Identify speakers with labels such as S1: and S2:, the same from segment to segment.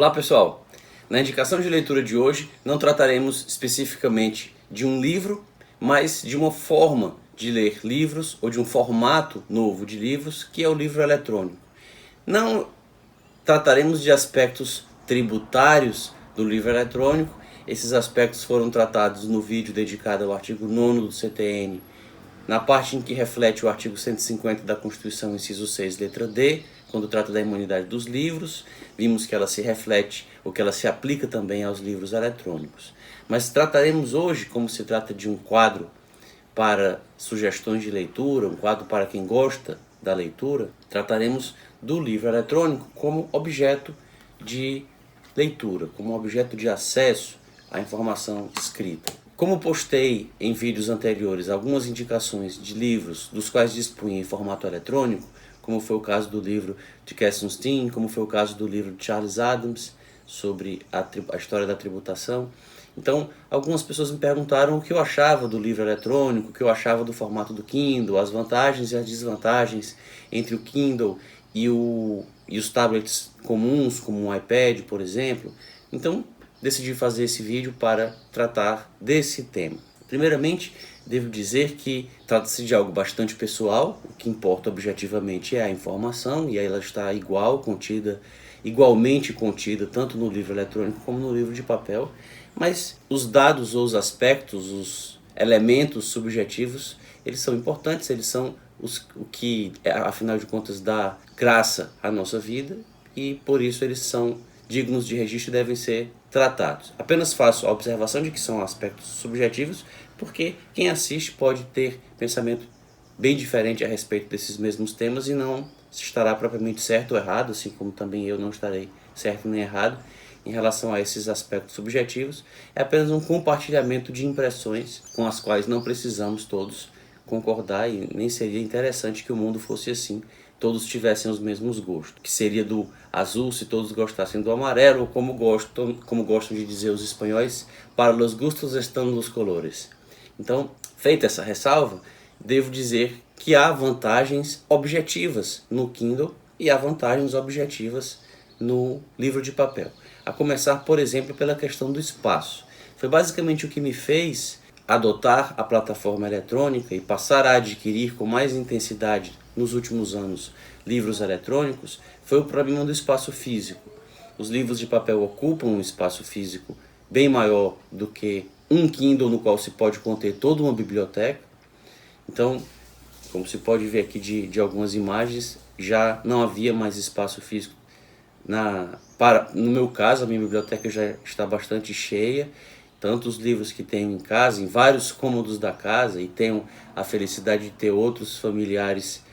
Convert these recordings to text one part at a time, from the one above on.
S1: Olá pessoal, na indicação de leitura de hoje não trataremos especificamente de um livro, mas de uma forma de ler livros ou de um formato novo de livros, que é o livro eletrônico. Não trataremos de aspectos tributários do livro eletrônico, esses aspectos foram tratados no vídeo dedicado ao artigo 9º do CTN, na parte em que reflete o artigo 150 da Constituição, inciso 6, letra D, quando trata da imunidade dos livros. Vimos que ela se reflete, ou que ela se aplica também aos livros eletrônicos. Mas trataremos hoje, como se trata de um quadro para sugestões de leitura, um quadro para quem gosta da leitura, trataremos do livro eletrônico como objeto de leitura, como objeto de acesso à informação escrita. Como postei em vídeos anteriores algumas indicações de livros dos quais dispunha em formato eletrônico, como foi o caso do livro de Kesselstein, como foi o caso do livro de Charles Adams sobre a história da tributação. Então, algumas pessoas me perguntaram o que eu achava do livro eletrônico, o que eu achava do formato do Kindle, as vantagens e as desvantagens entre o Kindle e os tablets comuns, como o iPad, por exemplo. Então, decidi fazer esse vídeo para tratar desse tema. Primeiramente, devo dizer que trata-se de algo bastante pessoal, o que importa objetivamente é a informação, e ela está igualmente contida tanto no livro eletrônico como no livro de papel, mas os dados ou os aspectos, os elementos subjetivos, eles são importantes, eles são o que, afinal de contas, dá graça à nossa vida, e por isso eles são dignos de registro e devem ser tratados. Apenas faço a observação de que são aspectos subjetivos, porque quem assiste pode ter pensamento bem diferente a respeito desses mesmos temas e não estará propriamente certo ou errado, assim como também eu não estarei certo nem errado em relação a esses aspectos subjetivos. É apenas um compartilhamento de impressões com as quais não precisamos todos concordar, e nem seria interessante que o mundo fosse assim, todos tivessem os mesmos gostos, que seria do azul se todos gostassem do amarelo, ou como gostam de dizer os espanhóis, para los gustos están los colores. Então, feita essa ressalva, devo dizer que há vantagens objetivas no Kindle e há vantagens objetivas no livro de papel. A começar, por exemplo, pela questão do espaço. Foi basicamente o que me fez adotar a plataforma eletrônica e passar a adquirir com mais intensidade nos últimos anos livros eletrônicos, foi o problema do espaço físico. Os livros de papel ocupam um espaço físico bem maior do que um Kindle, no qual se pode conter toda uma biblioteca. Então, como se pode ver aqui de algumas imagens, já não havia mais espaço físico. No meu caso, a minha biblioteca já está bastante cheia, tanto os livros que tenho em casa, em vários cômodos da casa, e tenho a felicidade de ter outros familiares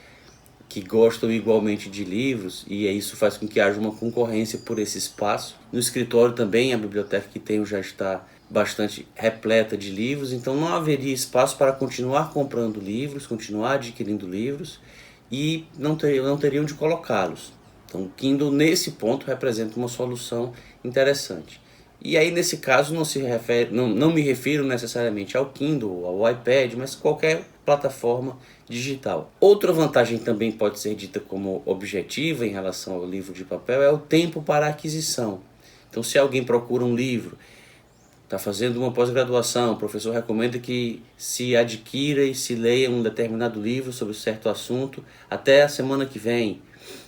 S1: que gostam igualmente de livros, e isso faz com que haja uma concorrência por esse espaço. No escritório também, a biblioteca que tenho já está bastante repleta de livros, então não haveria espaço para continuar comprando livros, continuar adquirindo livros, e não teriam de colocá-los. Então o Kindle nesse ponto representa uma solução interessante. E aí nesse caso não me refiro necessariamente ao Kindle, ao iPad, mas qualquer plataforma digital. Outra vantagem também pode ser dita como objetiva em relação ao livro de papel é o tempo para aquisição. Então se alguém procura um livro, está fazendo uma pós-graduação, o professor recomenda que se adquira e se leia um determinado livro sobre certo assunto até a semana que vem.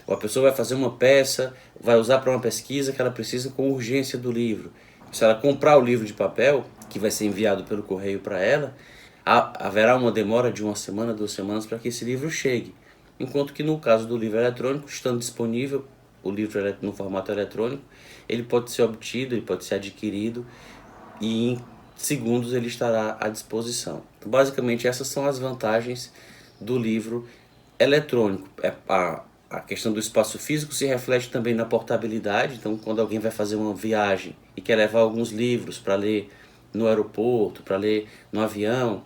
S1: Ou a pessoa vai fazer uma peça, vai usar para uma pesquisa que ela precisa com urgência do livro. Se ela comprar o livro de papel, que vai ser enviado pelo correio para ela, haverá uma demora de 1 semana, 2 semanas para que esse livro chegue. Enquanto que no caso do livro eletrônico, estando disponível o livro no formato eletrônico, ele pode ser obtido, ele pode ser adquirido e em segundos ele estará à disposição. Então, basicamente essas são as vantagens do livro eletrônico. A questão do espaço físico se reflete também na portabilidade. Então quando alguém vai fazer uma viagem e quer levar alguns livros para ler no aeroporto, para ler no avião,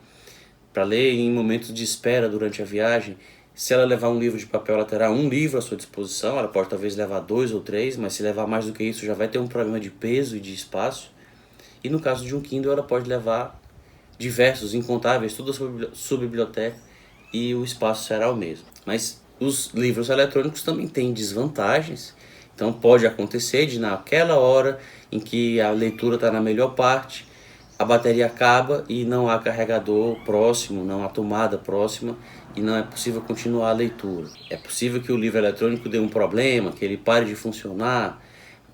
S1: para ler em momentos de espera durante a viagem, se ela levar um livro de papel, ela terá um livro à sua disposição. Ela pode talvez levar 2 ou 3, mas se levar mais do que isso já vai ter um problema de peso e de espaço. E no caso de um Kindle, ela pode levar diversos, incontáveis, toda a sua biblioteca, e o espaço será o mesmo. Mas os livros eletrônicos também têm desvantagens, Então pode acontecer de naquela hora em que a leitura está na melhor parte, a bateria acaba e não há carregador próximo, não há tomada próxima e não é possível continuar a leitura. É possível que o livro eletrônico dê um problema, que ele pare de funcionar.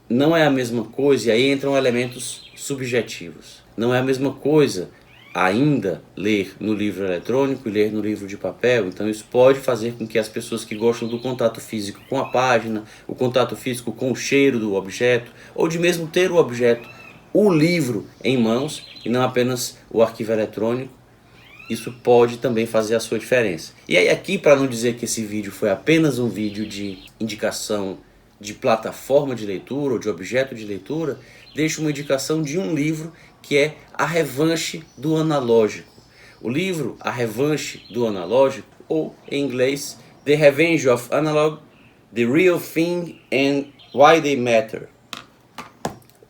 S1: Não é a mesma coisa, e aí entram elementos subjetivos. Não é a mesma coisa ainda ler no livro eletrônico e ler no livro de papel. Então isso pode fazer com que as pessoas que gostam do contato físico com a página, o contato físico com o cheiro do objeto, ou de mesmo ter o objeto, o livro em mãos e não apenas o arquivo eletrônico, isso pode também fazer a sua diferença. E aí aqui, para não dizer que esse vídeo foi apenas um vídeo de indicação de plataforma de leitura ou de objeto de leitura, deixo uma indicação de um livro que é A Revanche do Analógico. O livro A Revanche do Analógico, ou em inglês The Revenge of Analog, The Real Thing and Why They Matter.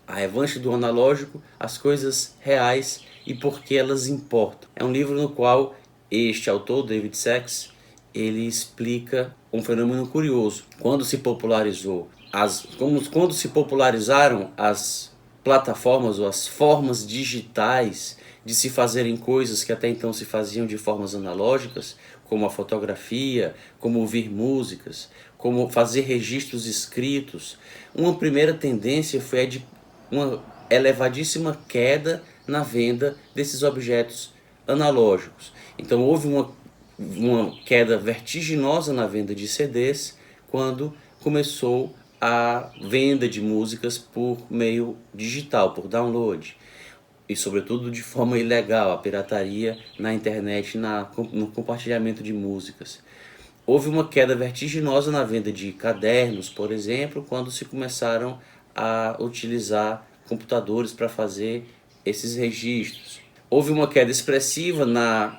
S1: A Revanche do Analógico, as coisas reais e por que elas importam. É um livro no qual este autor, David Sacks, ele explica um fenômeno curioso. Quando se popularizaram as plataformas ou as formas digitais de se fazerem coisas que até então se faziam de formas analógicas, como a fotografia, como ouvir músicas, como fazer registros escritos, uma primeira tendência foi a de uma elevadíssima queda na venda desses objetos analógicos. Então houve uma queda vertiginosa na venda de CDs quando começou a venda de músicas por meio digital, por download. E sobretudo de forma ilegal, a pirataria na internet, no compartilhamento de músicas. Houve uma queda vertiginosa na venda de cadernos, por exemplo, quando se começaram a utilizar computadores para fazer esses registros. Houve uma queda expressiva na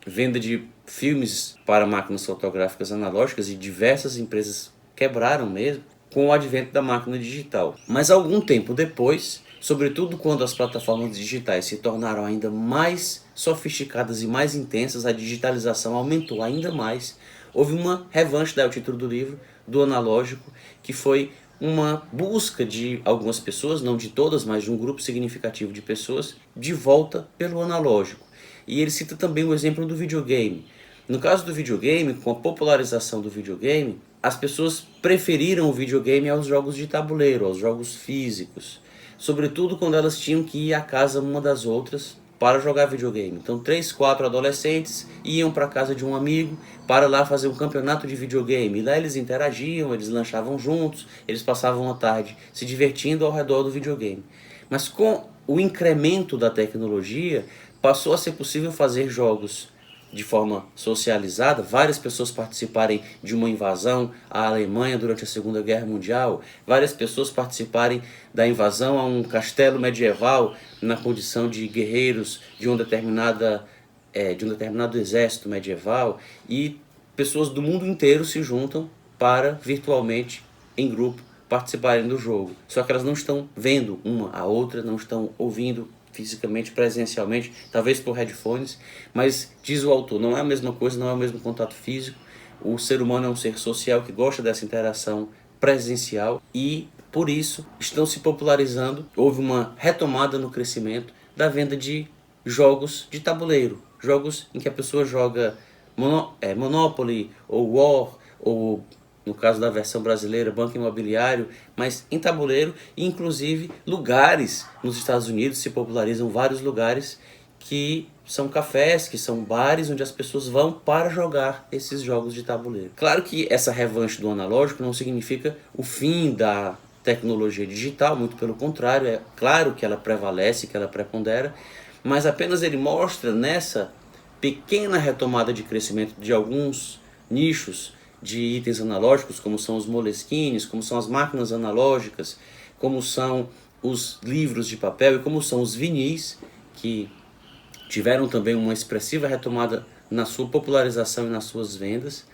S1: venda de filmes para máquinas fotográficas analógicas e diversas empresas quebraram mesmo com o advento da máquina digital. Mas algum tempo depois, sobretudo quando as plataformas digitais se tornaram ainda mais sofisticadas e mais intensas, a digitalização aumentou ainda mais. Houve uma revanche, daí o título do livro, do analógico, que foi uma busca de algumas pessoas, não de todas, mas de um grupo significativo de pessoas, de volta pelo analógico. E ele cita também o exemplo do videogame. No caso do videogame, com a popularização do videogame, as pessoas preferiram o videogame aos jogos de tabuleiro, aos jogos físicos. Sobretudo quando elas tinham que ir à casa uma das outras para jogar videogame. Então 3, 4 adolescentes iam para a casa de um amigo para lá fazer um campeonato de videogame. E lá eles interagiam, eles lanchavam juntos, eles passavam a tarde se divertindo ao redor do videogame. Mas com o incremento da tecnologia, passou a ser possível fazer jogos de forma socializada, várias pessoas participarem de uma invasão à Alemanha durante a Segunda Guerra Mundial, várias pessoas participarem da invasão a um castelo medieval na condição de guerreiros de um determinado exército medieval, e pessoas do mundo inteiro se juntam para virtualmente, em grupo, participarem do jogo. Só que elas não estão vendo uma a outra, não estão ouvindo fisicamente, presencialmente, talvez por headphones, mas diz o autor, não é a mesma coisa, não é o mesmo contato físico. O ser humano é um ser social que gosta dessa interação presencial e, por isso, estão se popularizando. Houve uma retomada no crescimento da venda de jogos de tabuleiro, jogos em que a pessoa joga Monopoly ou War, ou no caso da versão brasileira, Banco Imobiliário, mas em tabuleiro, e inclusive lugares nos Estados Unidos se popularizam vários lugares que são cafés, que são bares onde as pessoas vão para jogar esses jogos de tabuleiro. Claro que essa revanche do analógico não significa o fim da tecnologia digital, muito pelo contrário, é claro que ela prevalece, que ela prepondera, mas apenas ele mostra nessa pequena retomada de crescimento de alguns nichos de itens analógicos, como são os moleskines, como são as máquinas analógicas, como são os livros de papel e como são os vinis, que tiveram também uma expressiva retomada na sua popularização e nas suas vendas.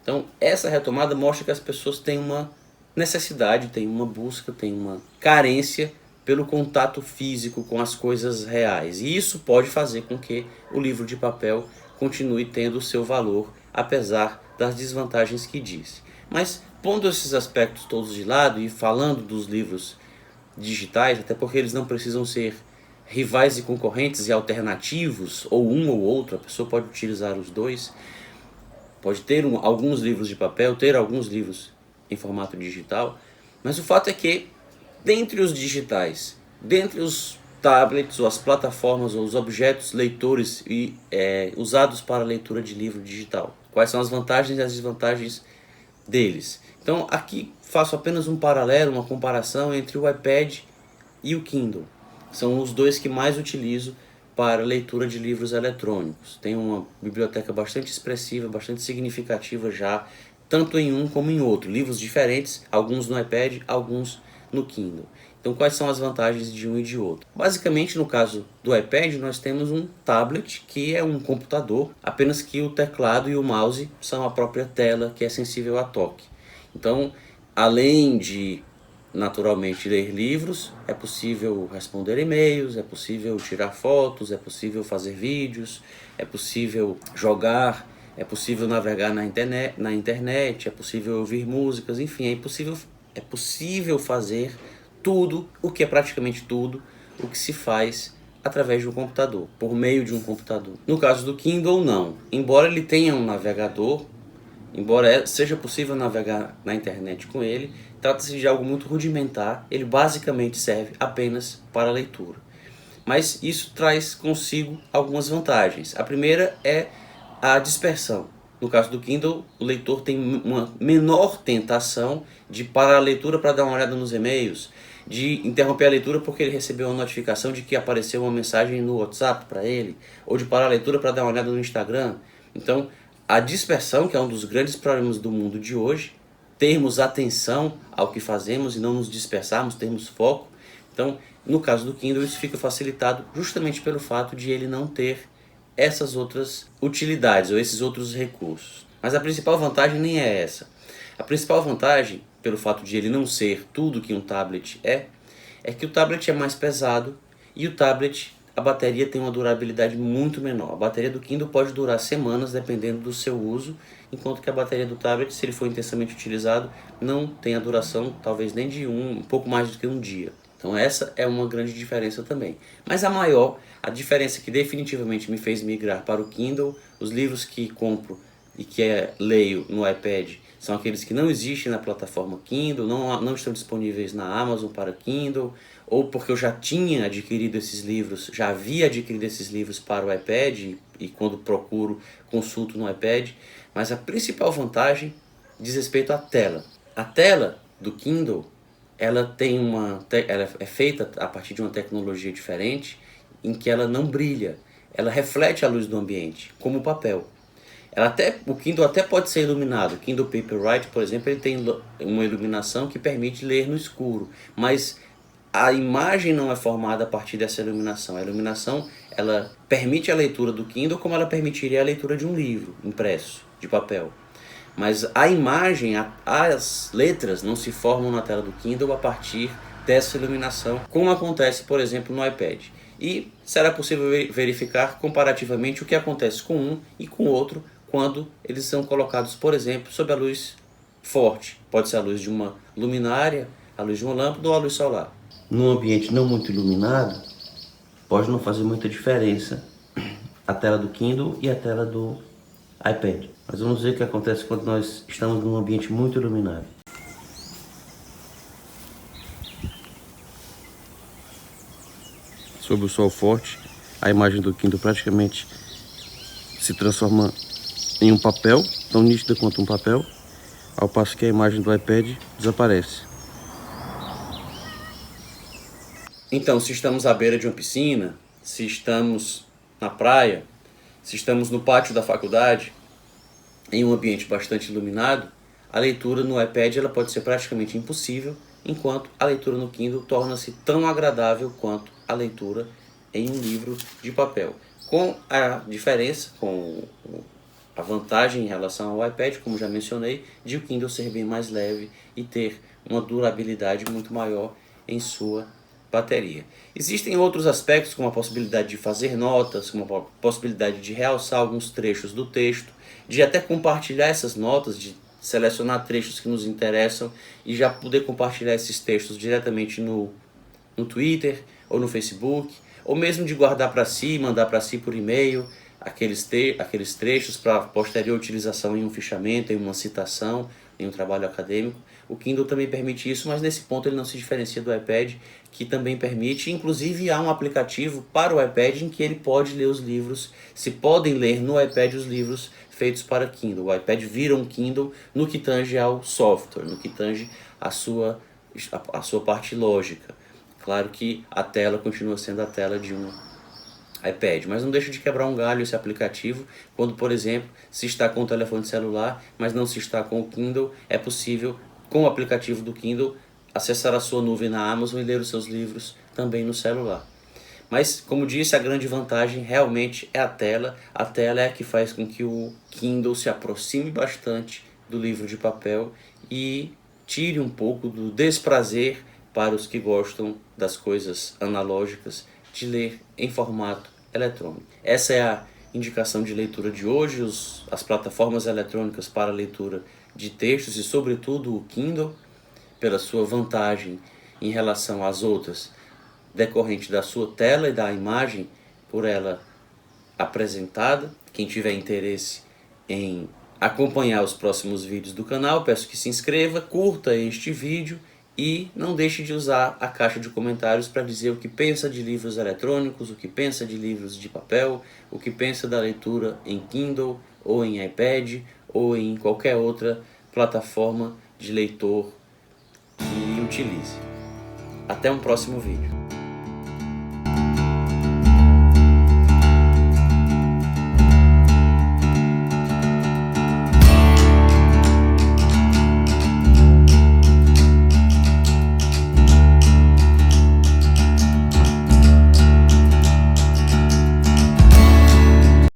S1: Então essa retomada mostra que as pessoas têm uma necessidade, têm uma busca, têm uma carência pelo contato físico com as coisas reais. E isso pode fazer com que o livro de papel continue tendo o seu valor, apesar das desvantagens que diz. Mas Pondo esses aspectos todos de lado e falando dos livros digitais, até porque eles não precisam ser rivais e concorrentes e alternativos, ou um ou outro, a pessoa pode utilizar os dois, pode ter alguns livros de papel, ter alguns livros em formato digital, mas o fato é que, dentre os digitais, dentre os tablets, ou as plataformas, ou os objetos leitores usados para leitura de livro digital, quais são as vantagens e as desvantagens deles. Então aqui faço apenas um paralelo, uma comparação entre o iPad e o Kindle. São os dois que mais utilizo para leitura de livros eletrônicos. Tem uma biblioteca bastante expressiva, bastante significativa já, tanto em um como em outro. Livros diferentes, alguns no iPad, alguns no Kindle. Então quais são as vantagens de um e de outro? Basicamente, no caso do iPad, nós temos um tablet que é um computador, apenas que o teclado e o mouse são a própria tela que é sensível a toque. Então, além de naturalmente ler livros, é possível responder e-mails, é possível tirar fotos, é possível fazer vídeos, é possível jogar, é possível navegar na internet, é possível ouvir músicas, enfim, é possível fazer tudo, o que é praticamente tudo, o que se faz através de um computador, por meio de um computador. No caso do Kindle, não. Embora ele tenha um navegador, embora seja possível navegar na internet com ele, trata-se de algo muito rudimentar, ele basicamente serve apenas para leitura. Mas isso traz consigo algumas vantagens. A primeira é a dispersão. No caso do Kindle, o leitor tem uma menor tentação de parar a leitura para dar uma olhada nos e-mails, de interromper a leitura porque ele recebeu uma notificação de que apareceu uma mensagem no WhatsApp para ele, ou de parar a leitura para dar uma olhada no Instagram. Então, a dispersão, que é um dos grandes problemas do mundo de hoje, termos atenção ao que fazemos e não nos dispersarmos, termos foco. Então, no caso do Kindle, isso fica facilitado justamente pelo fato de ele não ter essas outras utilidades ou esses outros recursos. Mas a principal vantagem nem é essa. A principal vantagem, pelo fato de ele não ser tudo que um tablet é que o tablet é mais pesado e o tablet, a bateria tem uma durabilidade muito menor. A bateria do Kindle pode durar semanas dependendo do seu uso, enquanto que a bateria do tablet, se ele for intensamente utilizado, não tem a duração talvez nem de um pouco mais do que um dia. Então essa é uma grande diferença também. Mas a diferença que definitivamente me fez migrar para o Kindle, os livros que compro e que leio no iPad são aqueles que não existem na plataforma Kindle, não estão disponíveis na Amazon para Kindle, ou porque eu já tinha adquirido esses livros, já havia adquirido esses livros para o iPad e quando procuro, consulto no iPad. Mas a principal vantagem diz respeito à tela. A tela do Kindle, ela é feita a partir de uma tecnologia diferente, em que ela não brilha, ela reflete a luz do ambiente, como o papel. O Kindle até pode ser iluminado. O Kindle Paperwhite, por exemplo, ele tem uma iluminação que permite ler no escuro, mas a imagem não é formada a partir dessa iluminação. A iluminação, ela permite a leitura do Kindle como ela permitiria a leitura de um livro impresso, de papel. Mas a imagem, as letras não se formam na tela do Kindle a partir dessa iluminação, como acontece, por exemplo, no iPad. E será possível verificar comparativamente o que acontece com um e com o outro quando eles são colocados, por exemplo, sob a luz forte. Pode ser a luz de uma luminária, a luz de uma lâmpada ou a luz solar. Num ambiente não muito iluminado, pode não fazer muita diferença a tela do Kindle e a tela do iPad. Mas vamos ver o que acontece quando nós estamos num ambiente muito iluminado. Sob o sol forte, a imagem do Kindle praticamente se transforma em um papel, tão nítida quanto um papel, ao passo que a imagem do iPad desaparece. Então, se estamos à beira de uma piscina, se estamos na praia, se estamos no pátio da faculdade, em um ambiente bastante iluminado, a leitura no iPad ela pode ser praticamente impossível, enquanto a leitura no Kindle torna-se tão agradável quanto a leitura em um livro de papel. Com a diferença, com a vantagem em relação ao iPad, como já mencionei, de o Kindle ser bem mais leve e ter uma durabilidade muito maior em sua bateria. Existem outros aspectos, como a possibilidade de fazer notas, como a possibilidade de realçar alguns trechos do texto, de até compartilhar essas notas, de selecionar trechos que nos interessam e já poder compartilhar esses textos diretamente no Twitter ou no Facebook, ou mesmo de guardar para si, mandar para si por e-mail aqueles trechos para posterior utilização em um fichamento, em uma citação, em um trabalho acadêmico. O Kindle também permite isso, mas nesse ponto ele não se diferencia do iPad, que também permite. Inclusive há um aplicativo para o iPad em que ele pode ler os livros, se podem ler no iPad os livros feitos para Kindle. O iPad vira um Kindle no que tange ao software, no que tange a sua parte lógica. Claro que a tela continua sendo a tela de um iPad, mas não deixa de quebrar um galho esse aplicativo, quando, por exemplo, se está com o telefone celular, mas não se está com o Kindle, é possível, com o aplicativo do Kindle, acessar a sua nuvem na Amazon e ler os seus livros também no celular. Mas, como disse, a grande vantagem realmente é a tela. A tela é a que faz com que o Kindle se aproxime bastante do livro de papel e tire um pouco do desprazer para os que gostam das coisas analógicas de ler em formato eletrônico. Essa é a indicação de leitura de hoje, as plataformas eletrônicas para leitura de textos e, sobretudo, o Kindle, pela sua vantagem em relação às outras, decorrente da sua tela e da imagem por ela apresentada. Quem tiver interesse em acompanhar os próximos vídeos do canal, peço que se inscreva, curta este vídeo e não deixe de usar a caixa de comentários para dizer o que pensa de livros eletrônicos, o que pensa de livros de papel, o que pensa da leitura em Kindle, ou em iPad, ou em qualquer outra plataforma de leitor que utilize. Até um próximo vídeo.